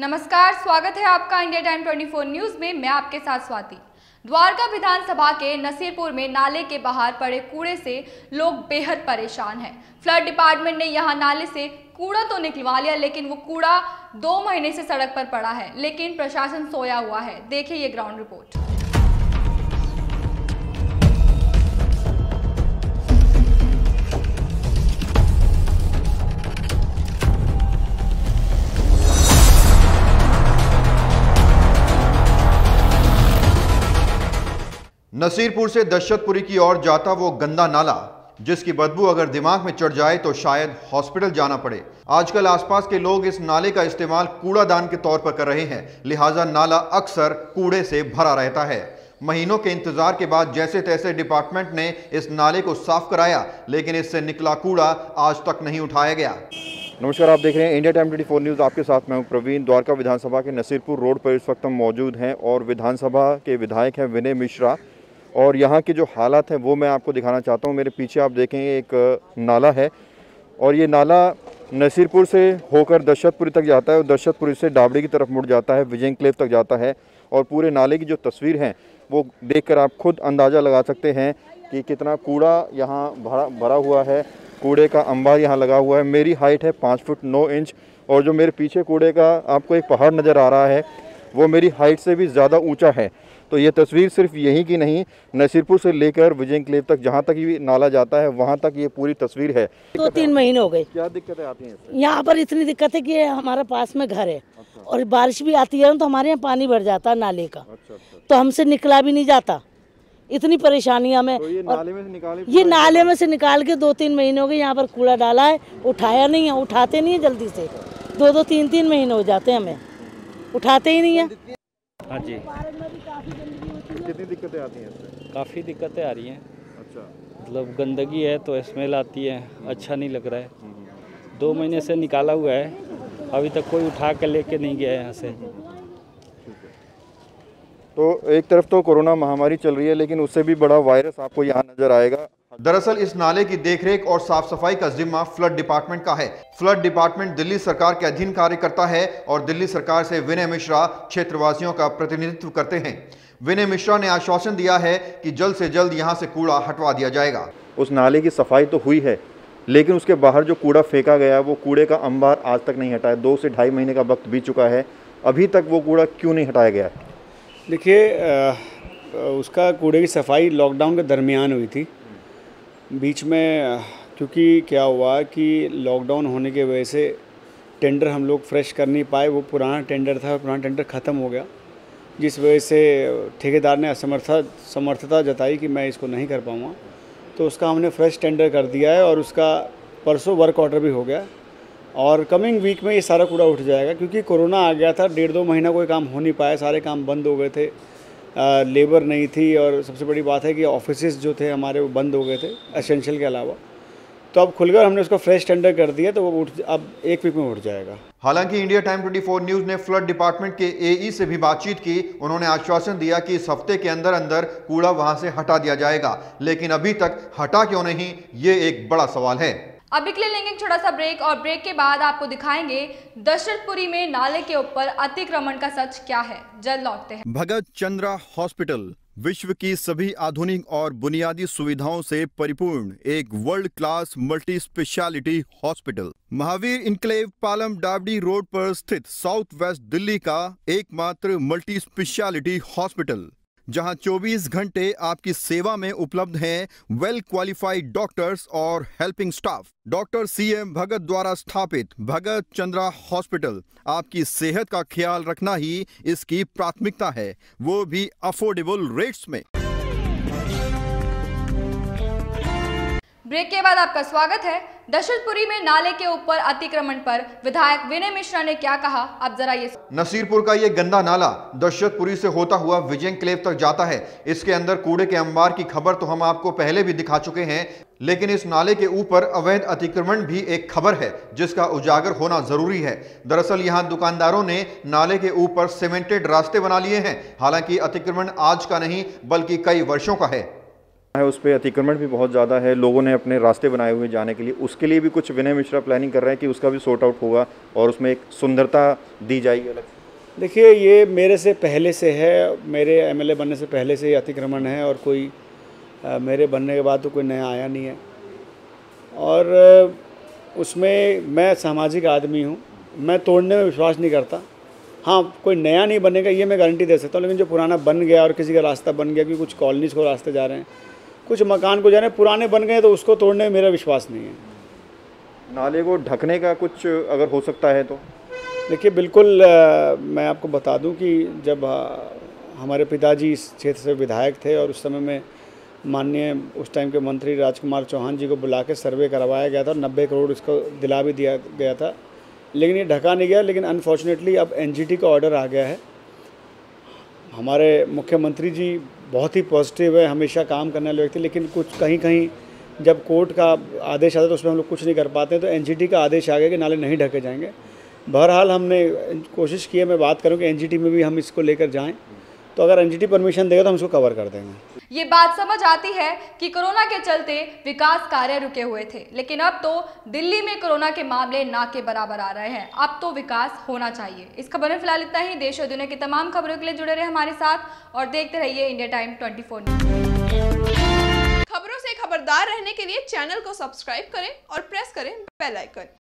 नमस्कार, स्वागत है आपका इंडिया टाइम 24 न्यूज में। मैं आपके साथ स्वाति। द्वारका विधानसभा के नसीरपुर में नाले के बाहर पड़े कूड़े से लोग बेहद परेशान हैं। फ्लड डिपार्टमेंट ने यहां नाले से कूड़ा तो निकलवा लिया, लेकिन वो कूड़ा 2 महीने से सड़क पर पड़ा है, लेकिन प्रशासन सोया हुआ है। देखिए ये ग्राउंड रिपोर्ट। नसीरपुर से दशरथपुरी की ओर जाता वो गंदा नाला, जिसकी बदबू अगर दिमाग में चढ़ जाए तो शायद हॉस्पिटल जाना पड़े। आजकल आसपास के लोग इस नाले का इस्तेमाल कूड़ादान के तौर पर कर रहे हैं, लिहाजा नाला अक्सर कूड़े से भरा रहता है। महीनों के इंतजार के बाद जैसे तैसे डिपार्टमेंट ने इस नाले को साफ कराया, लेकिन इससे निकला कूड़ा आज तक नहीं उठाया गया। नमस्कार, आप देख रहे हैं इंडिया टाइम 24 न्यूज़। आपके साथ मैं हूं प्रवीण। द्वारका विधानसभा के नसीरपुर रोड पर इस वक्त हम मौजूद हैं और विधानसभा के विधायक हैं विनय मिश्रा, और यहाँ के जो हालात हैं वो मैं आपको दिखाना चाहता हूँ। मेरे पीछे आप देखेंगे एक नाला है और ये नाला नसीरपुर से होकर दशरथपुरी तक जाता है और दशरथपुरी से डाबड़ी की तरफ मुड़ जाता है, विजय एन्क्लेव तक जाता है। और पूरे नाले की जो तस्वीर है वो देखकर आप खुद अंदाज़ा लगा सकते हैं कि कितना कूड़ा यहाँ भरा हुआ है। कूड़े का अंबार यहाँ लगा हुआ है। मेरी हाइट है 5 फुट 9 इंच और जो मेरे पीछे कूड़े का आपको एक पहाड़ नज़र आ रहा है वो मेरी हाइट से भी ज़्यादा ऊंचा है। तो ये तस्वीर सिर्फ यहीं की नहीं, नसीरपुर से लेकर विजय एन्क्लेव तक जहाँ तक ये नाला जाता है वहाँ तक ये पूरी तस्वीर है। 2-3 महीने हो गए। क्या दिक्कतें आती हैं इससे? यहाँ पर इतनी दिक्कत है कि हमारे पास में घर है और बारिश भी आती है तो हमारे यहाँ पानी भर जाता है नाले का। तो हमसे निकला भी नहीं जाता, इतनी परेशानियाँ में। तो ये नाले में से निकाले? ये नाले में से निकाल के 2-3 महीने हो गए। यहाँ पर कूड़ा डाला है, उठाया नहीं है, उठाते नहीं है जल्दी से। 2-2, 3-3 महीने हो जाते हैं, हमें उठाते ही नहीं है। हाँ जी, कितनी दिक्कतें आती हैं इससे? काफ़ी दिक्कतें आ रही हैं। अच्छा, मतलब गंदगी है तो स्मेल आती है, अच्छा नहीं लग रहा है। 2 महीने से निकाला हुआ है, अभी तक कोई उठा कर लेके नहीं गया है यहाँ से। तो एक तरफ तो कोरोना महामारी चल रही है, लेकिन उससे भी बड़ा वायरस आपको यहाँ नजर आएगा। दरअसल इस नाले की देखरेख और साफ सफाई का जिम्मा फ्लड डिपार्टमेंट का है। फ्लड डिपार्टमेंट दिल्ली सरकार के अधीन कार्य करता है और दिल्ली सरकार से विनय मिश्रा क्षेत्रवासियों का प्रतिनिधित्व करते हैं। विनय मिश्रा ने आश्वासन दिया है कि जल्द से जल्द यहाँ से कूड़ा हटवा दिया जाएगा। उस नाले की सफाई तो हुई है, लेकिन उसके बाहर जो कूड़ा फेंका गया वो कूड़े का अंबार आज तक नहीं हटा है। 2 से 2.5 महीने का वक्त बीत चुका है, अभी तक वो कूड़ा क्यों नहीं हटाया गया? देखिए, उसका कूड़े की सफाई लॉकडाउन के दरमियान हुई थी। बीच में क्योंकि क्या हुआ कि लॉकडाउन होने की वजह से टेंडर हम लोग फ्रेश कर नहीं पाए। वो पुराना टेंडर था, पुराना टेंडर ख़त्म हो गया, जिस वजह से ठेकेदार ने समर्थता जताई कि मैं इसको नहीं कर पाऊँगा। तो उसका हमने फ्रेश टेंडर कर दिया है और उसका परसों वर्क ऑर्डर भी हो गया और कमिंग वीक में ये सारा कूड़ा उठ जाएगा। क्योंकि कोरोना आ गया था, 1.5-2 महीना कोई काम हो नहीं पाया, सारे काम बंद हो गए थे, लेबर नहीं थी और सबसे बड़ी बात है कि ऑफिसेज जो थे हमारे वो बंद हो गए थे एसेंशियल के अलावा। तो अब खुलकर हमने उसको फ्रेश टेंडर कर दिया, तो वो अब 1 वीक में उठ जाएगा। हालांकि इंडिया टाइम 24 न्यूज ने फ्लड डिपार्टमेंट के एई से भी बातचीत की। उन्होंने आश्वासन दिया कि इस हफ्ते के अंदर अंदर कूड़ा वहां से हटा दिया जाएगा, लेकिन अभी तक हटा क्यों नहीं, ये एक बड़ा सवाल है। अभी के लिए लेंगे छोटा सा ब्रेक और ब्रेक के बाद आपको दिखाएंगे दशरथपुरी में नाले के ऊपर अतिक्रमण का सच क्या है। जल्द लौटते हैं। भगत चंद्रा हॉस्पिटल विश्व की सभी आधुनिक और बुनियादी सुविधाओं से परिपूर्ण एक world class multi speciality hospital, Mahavir enclave Palam Dabri road पर स्थित साउथ वेस्ट दिल्ली का एकमात्र मल्टी स्पेशलिटी हॉस्पिटल, जहां 24 घंटे आपकी सेवा में उपलब्ध हैं वेल क्वालिफाइड डॉक्टर्स और हेल्पिंग स्टाफ। डॉक्टर CM भगत द्वारा स्थापित भगत चंद्रा हॉस्पिटल आपकी सेहत का ख्याल रखना ही इसकी प्राथमिकता है, वो भी अफोर्डेबल रेट्स में। ब्रेक के बाद आपका स्वागत है। दशरथपुरी में नाले के ऊपर अतिक्रमण पर विधायक विनय मिश्रा ने क्या कहा, अब जरा ये। नसीरपुर का ये गंदा नाला दशरथपुरी से होता हुआ विजय एन्क्लेव तक जाता है। इसके अंदर कूड़े के अंबार की खबर तो हम आपको पहले भी दिखा चुके हैं, लेकिन इस नाले के ऊपर अवैध अतिक्रमण भी एक खबर है जिसका उजागर होना जरूरी है। दरअसल यहाँ दुकानदारों ने नाले के ऊपर सीमेंटेड रास्ते बना लिए हैं। हालांकि अतिक्रमण आज का नहीं बल्कि कई वर्षों का है। है उस पर अतिक्रमण भी बहुत ज़्यादा है, लोगों ने अपने रास्ते बनाए हुए जाने के लिए, उसके लिए भी कुछ विनय मिश्रा प्लानिंग कर रहे हैं कि उसका भी सॉर्ट आउट होगा और उसमें एक सुंदरता दी जाएगी अलग। देखिए, ये मेरे से पहले से है, मेरे एमएलए बनने से पहले से ही अतिक्रमण है और कोई मेरे बनने के बाद तो कोई नया आया नहीं है। और उसमें मैं सामाजिक आदमी हूँ, मैं तोड़ने में विश्वास नहीं करता। हाँ, कोई नया नहीं बनेगा ये मैं गारंटी दे सकता हूँ, लेकिन जो पुराना बन गया और किसी का रास्ता बन गया, कि कुछ कॉलोनीज़ को रास्ते जा रहे हैं, कुछ मकान को जा रहे हैं, पुराने बन गए तो उसको तोड़ने में मेरा विश्वास नहीं है। नाले को ढकने का कुछ अगर हो सकता है तो? देखिए, बिल्कुल मैं आपको बता दूं कि जब हमारे पिताजी इस क्षेत्र से विधायक थे और उस समय में माननीय उस टाइम के मंत्री राजकुमार चौहान जी को बुला के सर्वे करवाया गया था और 90 करोड़ इसको दिला भी दिया गया था, लेकिन ये ढका नहीं गया। लेकिन अनफॉर्चुनेटली अब एनजीटी का ऑर्डर आ गया है। हमारे मुख्यमंत्री जी बहुत ही पॉजिटिव है, हमेशा काम करने वाले व्यक्ति, लेकिन कुछ कहीं कहीं जब कोर्ट का आदेश आता है तो उसमें हम लोग कुछ नहीं कर पाते। तो एनजीटी का आदेश आ गया कि नाले नहीं ढके जाएंगे। बहरहाल हमने कोशिश की है, मैं बात करूँ कि एनजीटी में भी हम इसको लेकर जाएं, तो अगर एनजीटी परमिशन देगा तो हम इसको कवर कर देंगे। ये बात समझ आती है कि कोरोना के चलते विकास कार्य रुके हुए थे, लेकिन अब तो दिल्ली में कोरोना के मामले ना के बराबर आ रहे हैं। अब तो विकास होना चाहिए। इस खबर में फिलहाल इतना ही। देश और दुनिया की तमाम खबरों के लिए जुड़े रहे हमारे साथ और देखते रहिए इंडिया टाइम 24 न्यूज़। खबरों से खबरदार रहने के लिए चैनल को सब्सक्राइब करें और प्रेस करें बेल आइकन।